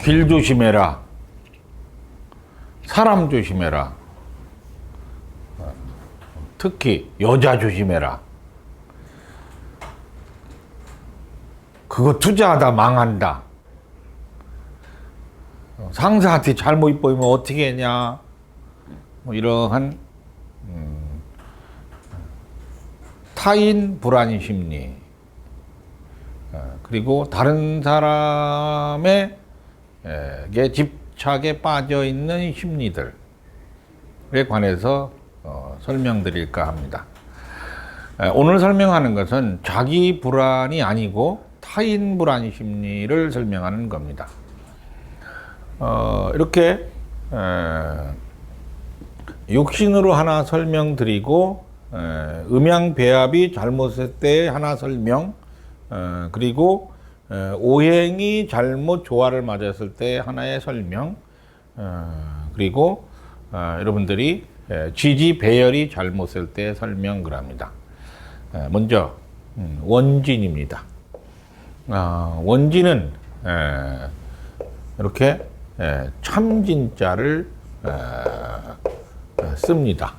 길 조심해라. 사람 조심해라. 특히 여자 조심해라. 그거 투자하다 망한다. 상사한테 잘못 보이면 어떻게 했냐. 뭐 이러한 타인 불안 심리, 그리고 다른 사람에게 집착에 빠져 있는 심리들에 관해서 설명드릴까 합니다. 오늘 설명하는 것은 자기 불안이 아니고 타인 불안 심리를 설명하는 겁니다. 이렇게 육신으로 하나 설명드리고, 음양 배합이 잘못했을 때 하나 설명, 그리고 오행이 잘못 조화를 맞았을 때 하나의 설명, 그리고 여러분들이 지지 배열이 잘못했을 때 설명 그럽니다. 먼저 원진입니다. 원진은 이렇게 참진자를 씁니다.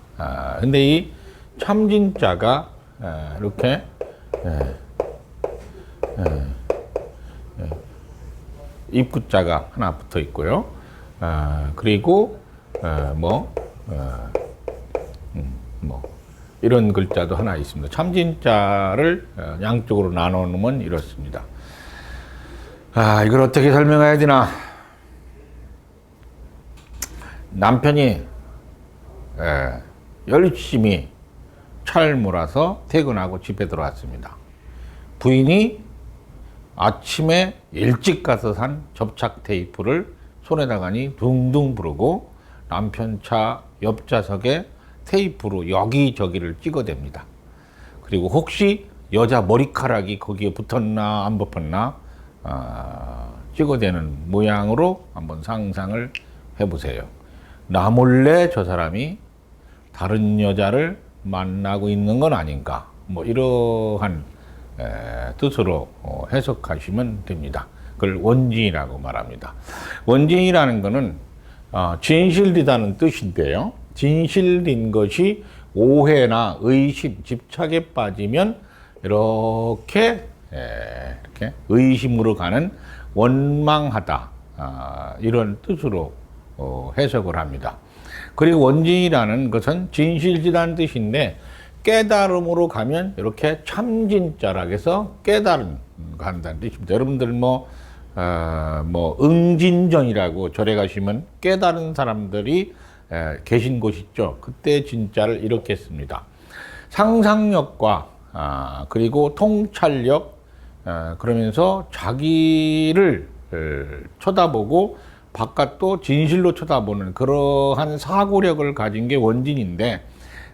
근데 이 참진자가 이렇게 입구자가 하나 붙어 있고요. 그리고 뭐 이런 글자도 하나 있습니다. 참진자를 양쪽으로 나눠 놓으면 이렇습니다. 이걸 어떻게 설명해야 되나? 남편이 열심히 차를 몰아서 퇴근하고 집에 들어왔습니다. 부인이 아침에 일찍 가서 산 접착 테이프를 손에다가니 둥둥 부르고 남편 차 옆좌석에 테이프로 여기저기를 찍어댑니다. 그리고 혹시 여자 머리카락이 거기에 붙었나 안 붙었나 찍어대는 모양으로 한번 상상을 해보세요. 나 몰래 저 사람이 다른 여자를 만나고 있는 건 아닌가, 뭐 이러한 뜻으로 해석하시면 됩니다. 그걸 원진이라고 말합니다. 원진이라는 것은 진실되다는 뜻인데요. 진실된 것이 오해나 의심, 집착에 빠지면 이렇게 의심으로 가는 원망하다, 이런 뜻으로 해석을 합니다. 그리고 원진이라는 것은 진실지라는 뜻인데, 깨달음으로 가면 이렇게 참진자라고 해서 깨달음 한다는 뜻입니다. 여러분들 응진전이라고 절에 가시면 깨달은 사람들이 계신 곳 있죠. 그때 진짜를 이렇게 씁니다. 상상력과 그리고 통찰력, 그러면서 자기를 쳐다보고 바깥도 진실로 쳐다보는 그러한 사고력을 가진 게 원진인데,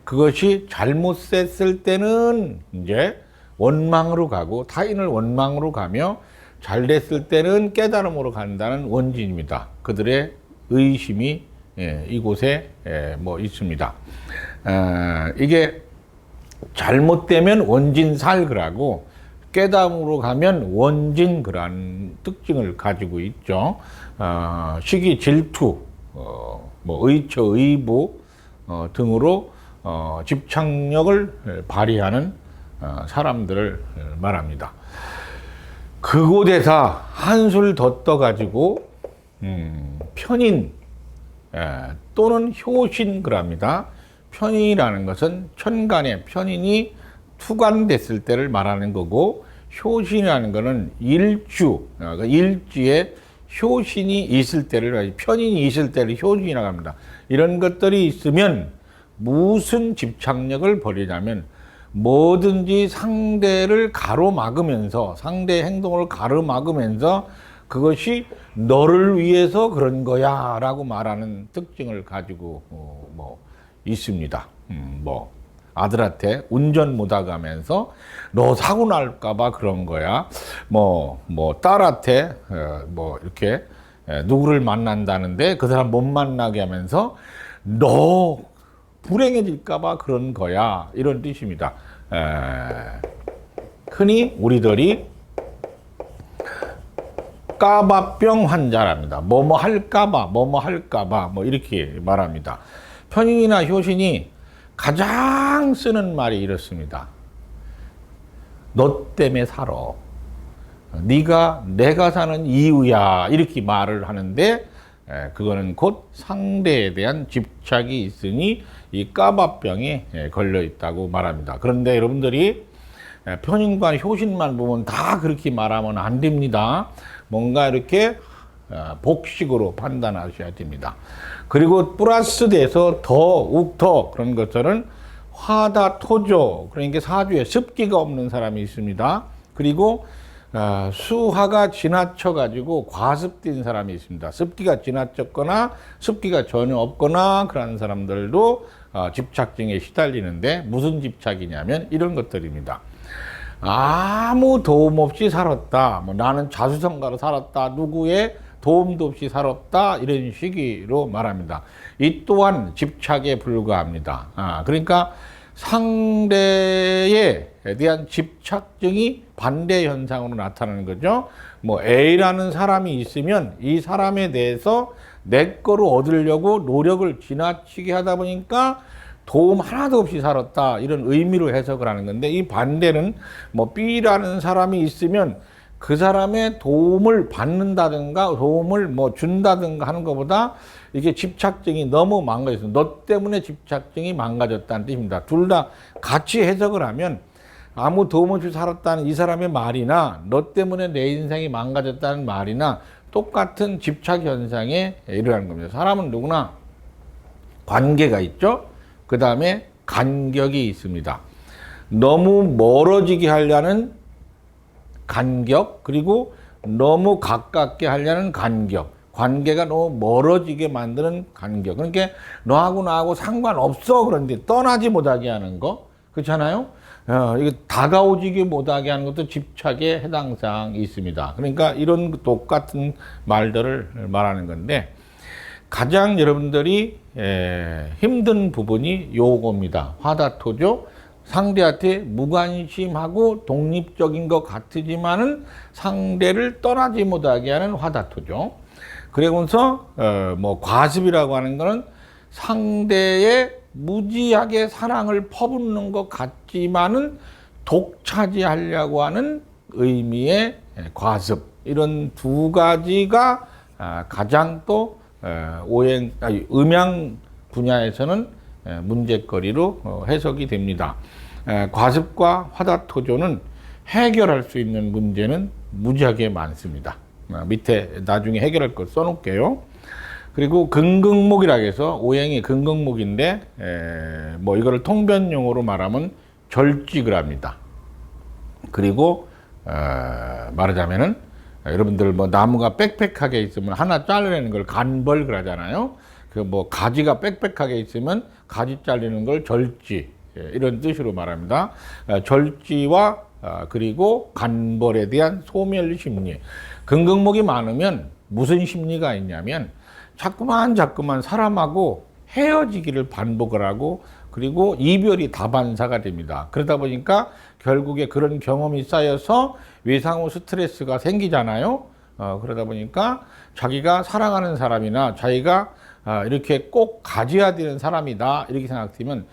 그것이 잘못됐을 때는 이제 원망으로 가고 타인을 원망으로 가며 잘 됐을 때는 깨달음으로 간다는 원진입니다. 그들의 의심이 이곳에 있습니다. 이게 잘못되면 원진살그라고, 깨달음으로 가면 원진그라는 특징을 가지고 있죠. 시기, 질투, 의처, 의부 등으로 집착력을 발휘하는 사람들을 말합니다. 그곳에서 한술 더 떠가지고 편인 또는 효신 그럽니다. 편인이라는 것은 천간에 편인이 투관됐을 때를 말하는 거고, 효신이라는 것은 일주, 일주에 효신이 있을 때를, 편인이 있을 때를 효신이라고 합니다. 이런 것들이 있으면 무슨 집착력을 벌이냐면, 뭐든지 상대를 가로막으면서, 상대의 행동을 가로막으면서 그것이 너를 위해서 그런 거야 라고 말하는 특징을 가지고 있습니다. 아들한테 운전 못하가면서 너 사고 날까봐 그런 거야. 딸한테 이렇게 누구를 만난다는데 그 사람 못 만나게 하면서 너 불행해질까봐 그런 거야, 이런 뜻입니다. 흔히 우리들이 까바병 환자랍니다. 뭐뭐 할까봐, 뭐뭐 할까봐, 뭐 이렇게 말합니다. 편인이나 효신이 가장 쓰는 말이 이렇습니다. 너 때문에 살아. 네가 내가 사는 이유야. 이렇게 말을 하는데 그거는 곧 상대에 대한 집착이 있으니 이 까바병에 걸려 있다고 말합니다. 그런데 여러분들이 편인과 효신만 보면 다 그렇게 말하면 안 됩니다. 뭔가 이렇게 복식으로 판단하셔야 됩니다. 그리고 플러스 돼서 더 그런 것들은 화다토조, 그러니까 사주에 습기가 없는 사람이 있습니다. 그리고 수화가 지나쳐 가지고 과습된 사람이 있습니다. 습기가 지나쳤거나 습기가 전혀 없거나 그런 사람들도 집착증에 시달리는데 무슨 집착이냐면 이런 것들입니다. 아무 도움 없이 살았다. 뭐 나는 자수성가로 살았다. 누구의 도움도 없이 살았다. 이런 식으로 말합니다. 이 또한 집착에 불과합니다. 그러니까 상대에 대한 집착증이 반대 현상으로 나타나는 거죠. 뭐 A라는 사람이 있으면 이 사람에 대해서 내 거로 얻으려고 노력을 지나치게 하다 보니까 도움 하나도 없이 살았다. 이런 의미로 해석을 하는 건데 이 반대는 뭐 B라는 사람이 있으면 그 사람의 도움을 받는다든가 도움을 뭐 준다든가 하는 것보다 이게 집착증이 너무 망가졌어. 너 때문에 집착증이 망가졌다는 뜻입니다. 둘 다 같이 해석을 하면 아무 도움 없이 살았다는 이 사람의 말이나 너 때문에 내 인생이 망가졌다는 말이나 똑같은 집착 현상에 일어나는 겁니다. 사람은 누구나 관계가 있죠. 그 다음에 간격이 있습니다. 너무 멀어지게 하려는 간격, 그리고 너무 가깝게 하려는 간격, 관계가 너무 멀어지게 만드는 간격. 그러니까 너하고 나하고 상관없어. 그런데 떠나지 못하게 하는 거. 그렇잖아요? 이거 다가오지게 못하게 하는 것도 집착에 해당 사항이 있습니다. 그러니까 이런 똑같은 말들을 말하는 건데 가장 여러분들이 힘든 부분이 요겁니다. 화다토죠. 상대한테 무관심하고 독립적인 것 같지만은 상대를 떠나지 못하게 하는 화다토죠. 그러면서 뭐 과습이라고 하는 거는 상대의 무지하게 사랑을 퍼붓는 것 같지만은 독차지하려고 하는 의미의 과습. 이런 두 가지가 가장 또 음양 분야에서는 문제거리로 해석이 됩니다. 과습과 화다토조는 해결할 수 있는 문제는 무지하게 많습니다. 밑에 나중에 해결할 걸 써놓을게요. 그리고 근극목이라고 해서 오행이 근극목인데 뭐 이거를 통변용어로 말하면 절직을 합니다. 그리고 말하자면은 여러분들 뭐 나무가 빽빽하게 있으면 하나 자르는 걸 간벌 그러잖아요. 그 뭐 가지가 빽빽하게 있으면 가지 잘리는 걸 절지, 이런 뜻으로 말합니다. 절지와 그리고 간벌에 대한 소멸 심리. 근극목이 많으면 무슨 심리가 있냐면 자꾸만 사람하고 헤어지기를 반복을 하고 그리고 이별이 다반사가 됩니다. 그러다 보니까 결국에 그런 경험이 쌓여서 외상후 스트레스가 생기잖아요. 그러다 보니까 자기가 사랑하는 사람이나 자기가 이렇게 꼭 가져야 되는 사람이다 이렇게 생각되면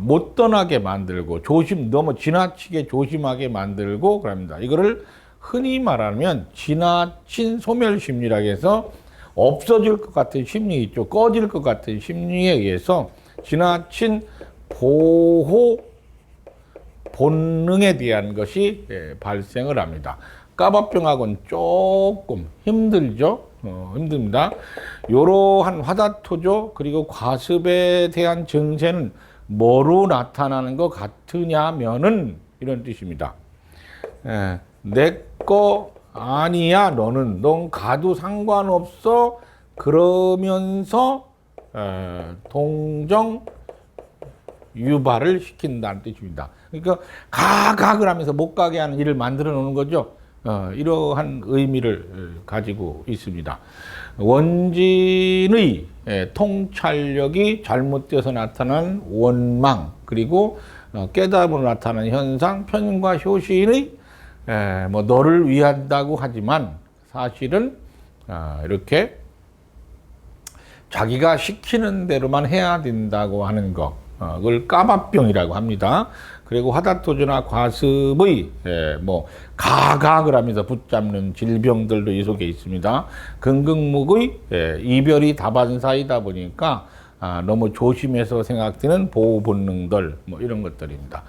못 떠나게 만들고 너무 지나치게 조심하게 만들고 그럽니다. 이거를 흔히 말하면 지나친 소멸심리라고 해서 없어질 것 같은 심리 있죠. 꺼질 것 같은 심리에 의해서 지나친 보호 본능에 대한 것이 발생을 합니다. 까바병하고는 조금 힘들죠. 힘듭니다. 이러한 화다토조 그리고 과습에 대한 증세는 뭐로 나타나는 것 같으냐면은 이런 뜻입니다. 내 거 아니야 너는. 넌 가도 상관없어. 그러면서 동정 유발을 시킨다는 뜻입니다. 그러니까 가각을 하면서 못 가게 하는 일을 만들어 놓는 거죠. 이러한 의미를 가지고 있습니다. 원진의 통찰력이 잘못되어서 나타난 원망, 그리고 깨달음으로 나타나는 현상, 편인과 효신의 뭐 너를 위한다고 하지만 사실은 이렇게 자기가 시키는 대로만 해야 된다고 하는 그걸 까마병이라고 합니다. 그리고 화다토주나 과습의 뭐 가각을 하면서 붙잡는 질병들도 이 속에 있습니다. 근극목의 이별이 다반사이다 보니까 너무 조심해서 생각되는 보호 본능들 뭐 이런 것들입니다.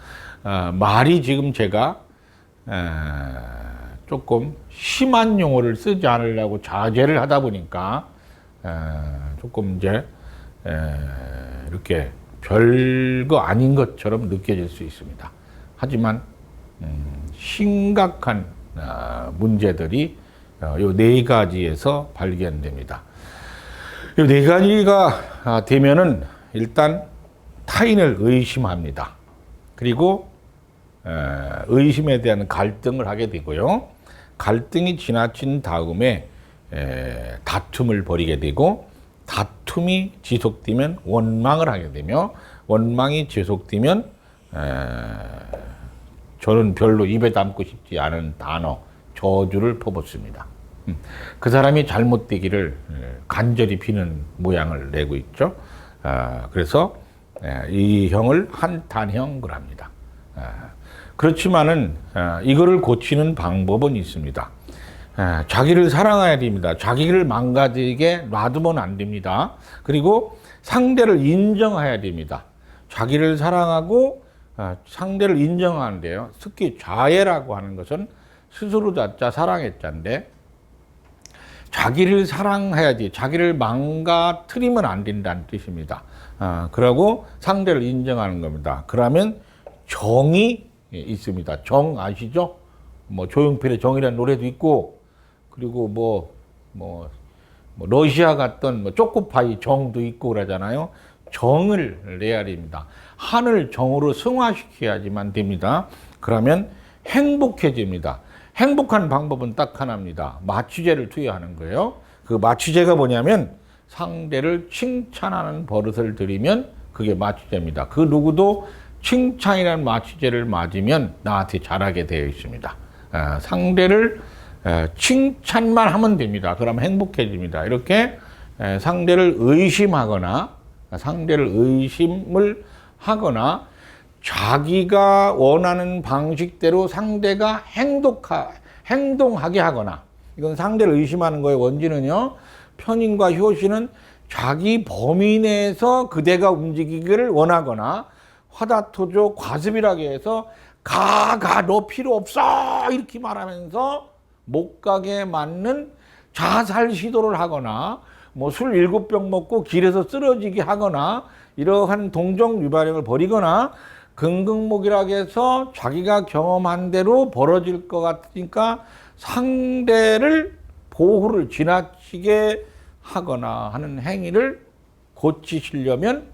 말이 지금 제가 조금 심한 용어를 쓰지 않으려고 자제를 하다 보니까 조금 이제 이렇게 별거 아닌 것처럼 느껴질 수 있습니다. 하지만 심각한 문제들이 요 네 가지에서 발견됩니다. 요 네 가지가 되면은 일단 타인을 의심합니다. 그리고 의심에 대한 갈등을 하게 되고요. 갈등이 지나친 다음에 다툼을 벌이게 되고, 다툼이 지속되면 원망을 하게 되며, 원망이 지속되면 저는 별로 입에 담고 싶지 않은 단어 저주를 퍼붓습니다. 그 사람이 잘못되기를 간절히 비는 모양을 내고 있죠. 그래서 이 형을 한탄형 그럽니다. 그렇지만은 이거를 고치는 방법은 있습니다. 자기를 사랑해야 됩니다. 자기를 망가지게 놔두면 안 됩니다. 그리고 상대를 인정해야 됩니다. 자기를 사랑하고 상대를 인정하는데요. 특히 자애라고 하는 것은 스스로 자자 사랑의 자인데, 자기를 사랑해야지 자기를 망가뜨리면 안 된다는 뜻입니다. 그러고 상대를 인정하는 겁니다. 그러면 정이 있습니다. 정 아시죠? 뭐 조용필의 정이라는 노래도 있고, 그리고 뭐 러시아 갔던 뭐 초코파이 정도 있고 그러잖아요. 정을 내야 됩니다. 한을 정으로 승화시켜야지만 됩니다. 그러면 행복해집니다. 행복한 방법은 딱 하나입니다. 마취제를 투여하는 거예요. 그 마취제가 뭐냐면 상대를 칭찬하는 버릇을 들이면 그게 마취제입니다. 그 누구도 칭찬이라는 마취제를 맞으면 나한테 잘하게 되어 있습니다. 상대를 칭찬만 하면 됩니다. 그럼 행복해집니다. 이렇게 상대를 의심하거나 자기가 원하는 방식대로 상대가 행동하게 하거나, 이건 상대를 의심하는 거의 원진은요, 편인과 효시는 자기 범위 내에서 그대가 움직이기를 원하거나, 화다토조 과습이라고 해서 너 필요 없어 이렇게 말하면서 못 가게 맞는 자살 시도를 하거나, 뭐 술 7병 먹고 길에서 쓰러지게 하거나, 이러한 동정 유발행을 벌이거나, 근극목이라고 해서 자기가 경험한 대로 벌어질 것 같으니까 상대를 보호를 지나치게 하거나 하는 행위를 고치시려면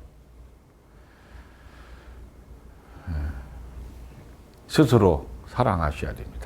스스로 사랑하셔야 됩니다.